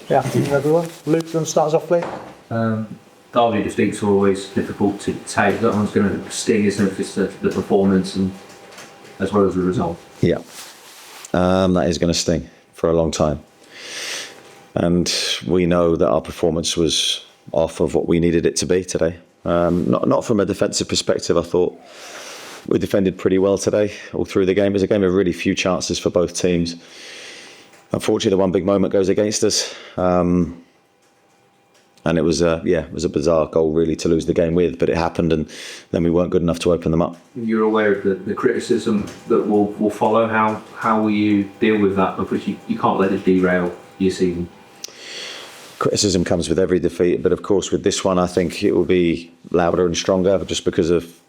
Yeah, everyone. Luke, do you want to start us off, please? Derby defeats are always difficult to take. That one's going to sting, isn't it? If it's the performance and as well as the result. Yeah, that is going to sting for a long time. And we know that our performance was off of what we needed it to be today. Not from a defensive perspective. I thought we defended pretty well today, all through the game. It was a game of really few chances for both teams. Unfortunately, the one big moment goes against us. And it was a bizarre goal really to lose the game with, but it happened, and then we weren't good enough to open them up. You're aware of the criticism that will follow. How will you deal with that? Because you can't let it derail your season. Criticism comes with every defeat, but of course with this one I think it will be louder and stronger just because of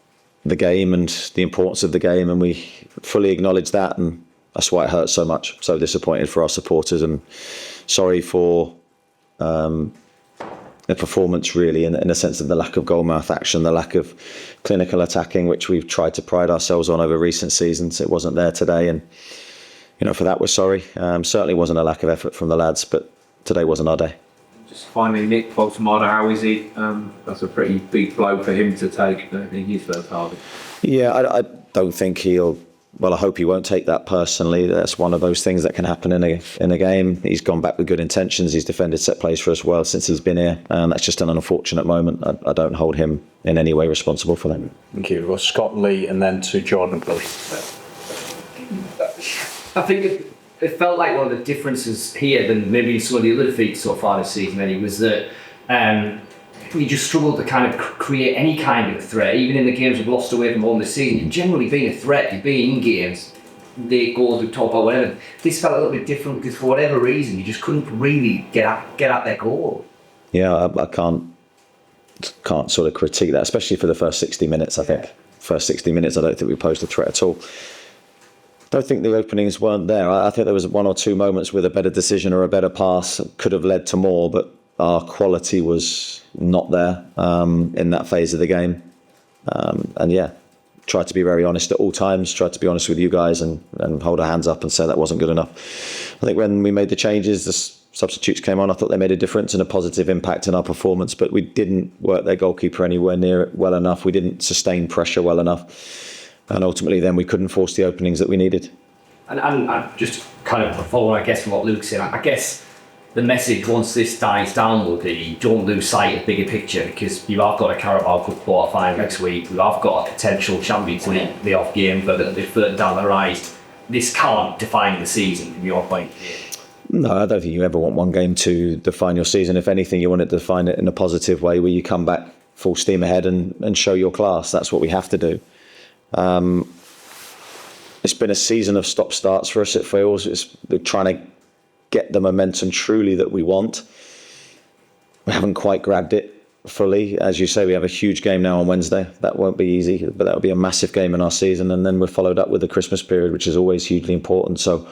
the game and the importance of the game, and we fully acknowledge that, and that's why it hurts so much. So disappointed for our supporters and sorry for the performance really, in the sense of the lack of goalmouth action, the lack of clinical attacking, which we've tried to pride ourselves on over recent seasons. It wasn't there today, and for that we're sorry. Certainly wasn't a lack of effort from the lads, but today wasn't our day. Just finally, Nick Woltemade, how is he? That's a pretty big blow for him to take in his first target. Yeah, I don't think he'll. Well, I hope he won't take that personally. That's one of those things that can happen in a game. He's gone back with good intentions. He's defended set plays for us well since he's been here. That's just an unfortunate moment. I don't hold him in any way responsible for that. Thank you. Well, Scott, Lee, and then to Jordan, please. I think it felt like one of the differences here than maybe some of the other defeats so far this season, Eddie, was that we just struggled to kind of create any kind of threat. Even in the games we've lost away from home this season, you've generally been a threat. You've been in games, the goals we've talked about, whatever. This felt a little bit different because for whatever reason, you just couldn't really get at their goal. Yeah, I can't sort of critique that, especially for the first 60 minutes, I think. First 60 minutes, I don't think we posed a threat at all. I don't think the openings weren't there. I think there was one or two moments with a better decision or a better pass could have led to more, but our quality was not there in that phase of the game. Tried to be very honest at all times, tried to be honest with you guys and hold our hands up and say that wasn't good enough. I think when we made the changes, the substitutes came on, I thought they made a difference and a positive impact in our performance, but we didn't work their goalkeeper anywhere near it well enough. We didn't sustain pressure well enough. And ultimately then we couldn't force the openings that we needed. And just kind of following, I guess, from what Luke's saying, I guess the message once this dies down will be don't lose sight of the bigger picture, because you have got a Carabao Cup quarter final next week, we have got a potential Champions League playoff game further down the rise. This can't define the season from your point of view. No, I don't think you ever want one game to define your season. If anything, you want to define it in a positive way where you come back full steam ahead and show your class. That's what we have to do. It's been a season of stop-starts for us, it feels. It's trying to get the momentum truly that we want. We haven't quite grabbed it fully. As you say, we have a huge game now on Wednesday. That won't be easy, but that'll be a massive game in our season. And then we're followed up with the Christmas period, which is always hugely important. So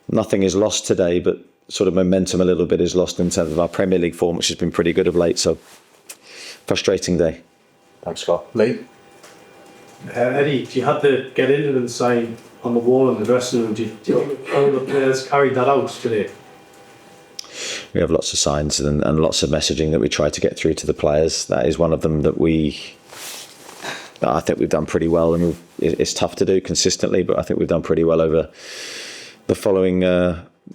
nothing is lost today, but sort of momentum a little bit is lost in terms of our Premier League form, which has been pretty good of late. So frustrating day. Thanks, Scott. Lee? Eddie, you had to get into the sign on the wall in the dressing room. Do you think all the players carried that out today? We have lots of signs and lots of messaging that we try to get through to the players. That is one of them that I think we've done pretty well. And it's tough to do consistently, but I think we've done pretty well over the following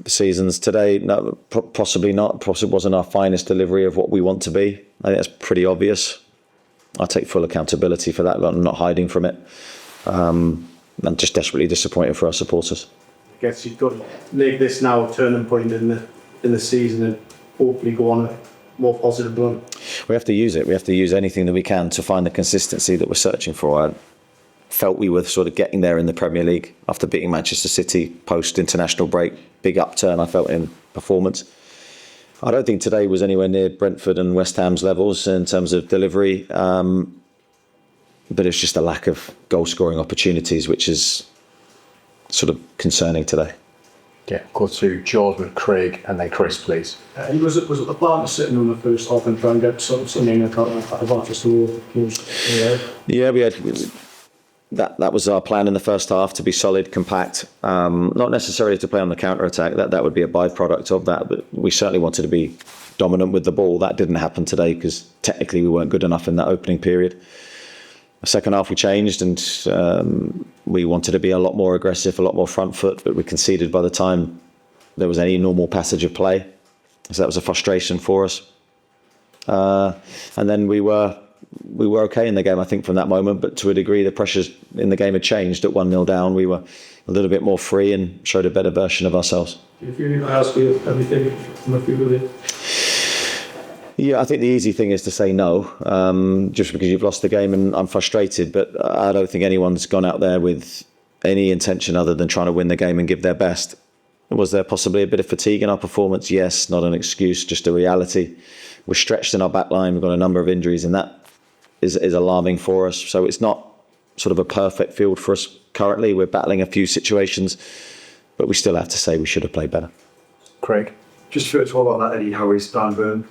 seasons. Today, no, possibly not. Possibly wasn't our finest delivery of what we want to be. I think that's pretty obvious. I take full accountability for that. I'm not hiding from it. I'm just desperately disappointed for our supporters. I guess you've got to make this now a turning point in the season and hopefully go on a more positive run. We have to use it. We have to use anything that we can to find the consistency that we're searching for. I felt we were sort of getting there in the Premier League after beating Manchester City post-international break. Big upturn I felt in performance. I don't think today was anywhere near Brentford and West Ham's levels in terms of delivery, but it's just a lack of goal-scoring opportunities, which is sort of concerning today. Yeah, go to Jordan, Craig, and then Chris, please. Was it the plan to sit in the first half and try and get something in the advantage to the Yeah, we had that was our plan in the first half, to be solid, compact, not necessarily to play on the counter-attack. That would be a byproduct of that, but we certainly wanted to be dominant with the ball. That didn't happen today because technically we weren't good enough in that opening period. The second half we changed, and we wanted to be a lot more aggressive, a lot more front foot, but we conceded by the time there was any normal passage of play. So that was a frustration for us. And then we were okay in the game, I think, from that moment, but to a degree the pressures in the game had changed. At 1-0 down, we were a little bit more free and showed a better version of ourselves. If you ask you everything, I'm happy with it. Yeah, I think the easy thing is to say no, just because you've lost the game, and I'm frustrated, but I don't think anyone's gone out there with any intention other than trying to win the game and give their best. Was there possibly a bit of fatigue in our performance? Yes, not an excuse, just a reality. We're stretched in our back line, we've got a number of injuries, and that is alarming for us. So it's not sort of a perfect field for us currently. We're battling a few situations, but we still have to say we should have played better. Craig? Just first of all about that, Eddie Howe, is Dan Burn.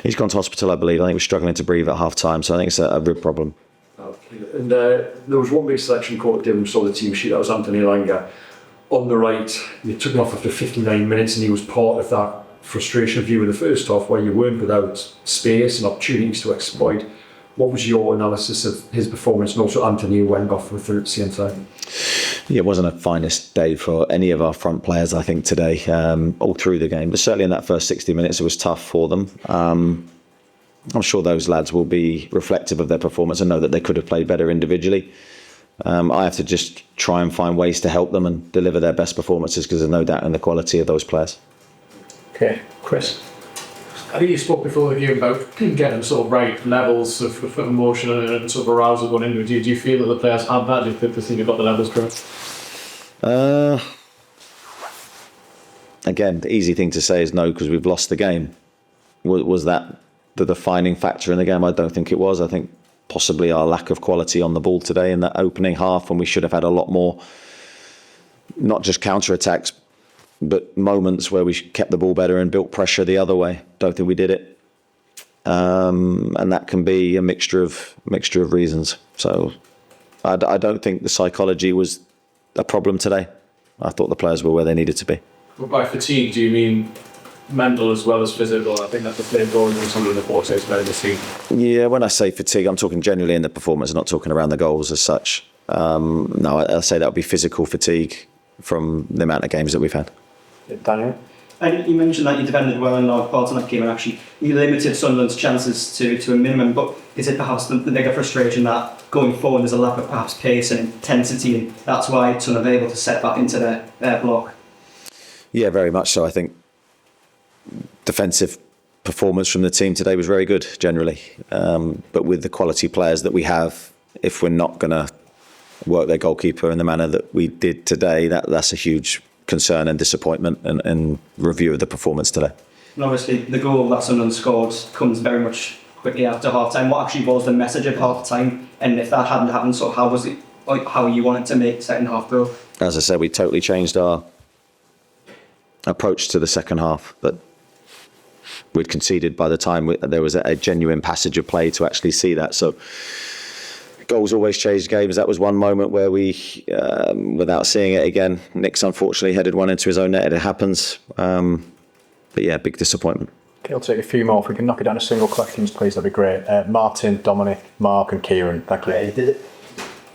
He's gone to hospital, I believe. I think he was struggling to breathe at half time, so I think it's a rib problem. Okay. And there was one big selection call that didn't saw the team sheet, that was Anthony Elanga. On the right, you took him off after 59 minutes, and he was part of that frustration of you in the first half where you weren't without space and opportunities to exploit. What was your analysis of his performance, and also Anthony who went off with the same time? Yeah, it wasn't a finest day for any of our front players, I think, today, all through the game. But certainly in that first 60 minutes, it was tough for them. I'm sure those lads will be reflective of their performance and know that they could have played better individually. I have to just try and find ways to help them and deliver their best performances, because there's no doubt in the quality of those players. Okay, Chris? I think you spoke before the game about getting sort of right levels of emotion and sort of arousal going into it. Do you feel that the players have that? Do you think you've got the levels correct? Again, the easy thing to say is no, because we've lost the game. Was that the defining factor in the game? I don't think it was. I think possibly our lack of quality on the ball today in that opening half, when we should have had a lot more, not just counter-attacks, but moments where we kept the ball better and built pressure the other way. Don't think we did it. And that can be a mixture of reasons. So I don't think the psychology was a problem today. I thought the players were where they needed to be. Well, by fatigue, do you mean mental as well as physical? I think that's the playing goal in some of the reports it's better to see. Yeah, when I say fatigue, I'm talking generally in the performance, not talking around the goals as such. No, I'll say that would be physical fatigue from the amount of games that we've had. Daniel? And you mentioned that you defended well in large parts in that game, and actually you limited Sunderland's chances to a minimum. But is it perhaps the bigger frustration that going forward there's a lack of perhaps pace and intensity, and that's why it's unable to set back into their block? Yeah, very much so. I think defensive performance from the team today was very good generally, but with the quality players that we have, if we're not going to work their goalkeeper in the manner that we did today, that's a huge concern and disappointment and review of the performance today. And obviously the goal that Sunderland scored comes very much quickly after half time. What actually was the message of half time, and if that hadn't happened, so how was it, like, how you wanted to make second half go? As I said, we totally changed our approach to the second half, but we'd conceded by the time there was a genuine passage of play to actually see that. So goals always change games. That was one moment where we, without seeing it again, Nick's unfortunately headed one into his own net. It happens. But yeah, big disappointment. Okay, I'll take a few more. If we can knock it down to single questions, please, that'd be great. Martin, Dominic, Mark and Kieran, thank you.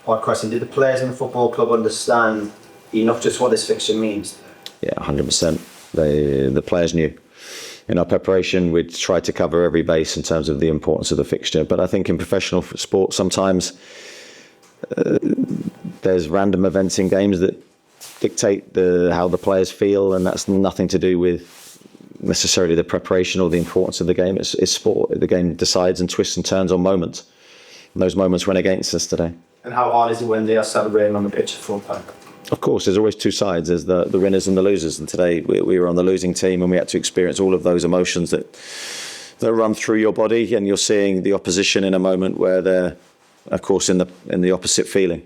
One question, did the players in the football club understand enough just what this fixture means? Yeah, 100%. The players knew. In our preparation, we'd tried to cover every base in terms of the importance of the fixture. But I think in professional sport, sometimes there's random events in games that dictate how the players feel, and that's nothing to do with necessarily the preparation or the importance of the game. It's sport. The game decides and twists and turns on moments. And those moments went against us today. And how hard is it when they are celebrating on the pitch at full time? Of course, there's always two sides. There's the winners and the losers. And today we were on the losing team, and we had to experience all of those emotions that run through your body, and you're seeing the opposition in a moment where they're, of course, in the opposite feeling.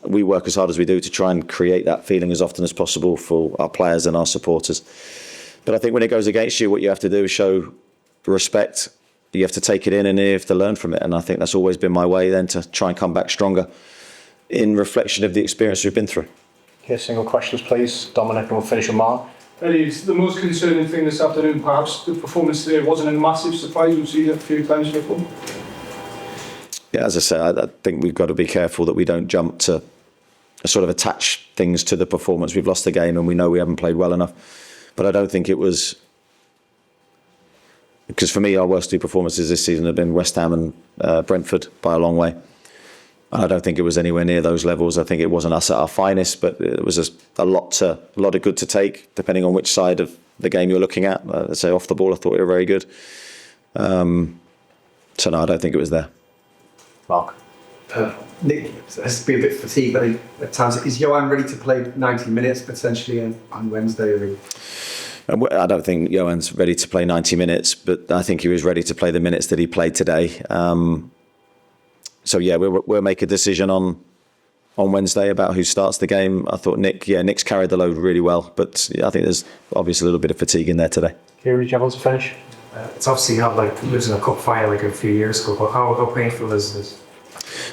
We work as hard as we do to try and create that feeling as often as possible for our players and our supporters. But I think when it goes against you, what you have to do is show respect. You have to take it in and you have to learn from it. And I think that's always been my way then, to try and come back stronger in reflection of the experience we've been through. Okay, single questions, please. Dominic, and we'll finish with Mark. Eddie, it's the most concerning thing this afternoon, perhaps the performance today wasn't a massive surprise. We've seen it a few times before. Yeah, as I said, I think we've got to be careful that we don't jump to sort of attach things to the performance. We've lost the game and we know we haven't played well enough. But I don't think it was... Because for me, our worst two performances this season have been West Ham and Brentford by a long way. And I don't think it was anywhere near those levels. I think it wasn't us at our finest, but it was a lot of good to take, depending on which side of the game you're looking at. Let's say off the ball, I thought we were very good. So no, I don't think it was there. Mark. Nick has been a bit fatigued at times. Is Yoane ready to play 90 minutes potentially on Wednesday? I don't think Yoane's ready to play 90 minutes, but I think he was ready to play the minutes that he played today. So yeah, we'll make a decision on Wednesday about who starts the game. I thought Nick's carried the load really well, but I think there's obviously a little bit of fatigue in there today. Kieran, did you have one to finish? It's obviously not like losing a cup final like a few years ago, but how painful is this?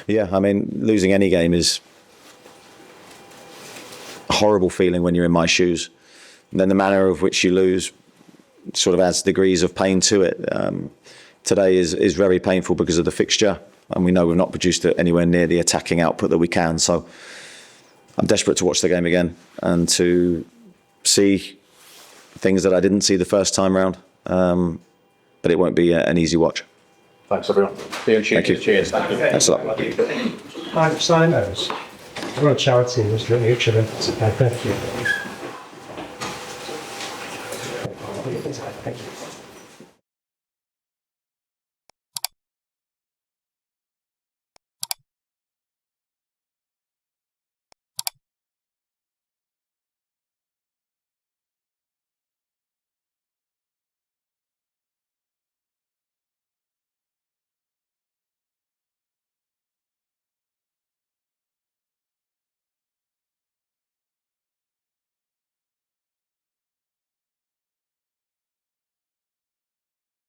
Yeah, I mean, losing any game is a horrible feeling when you're in my shoes. And then the manner of which you lose sort of adds degrees of pain to it. Today is very painful because of the fixture, and we know we've not produced anywhere near the attacking output that we can. So I'm desperate to watch the game again and to see things that I didn't see the first time round. But it won't be an easy watch. Thanks, everyone. Thank you. Cheers. Thank you. Thanks a lot. I'm Simon Evans. I run a charity in Newcastle United. Thank you.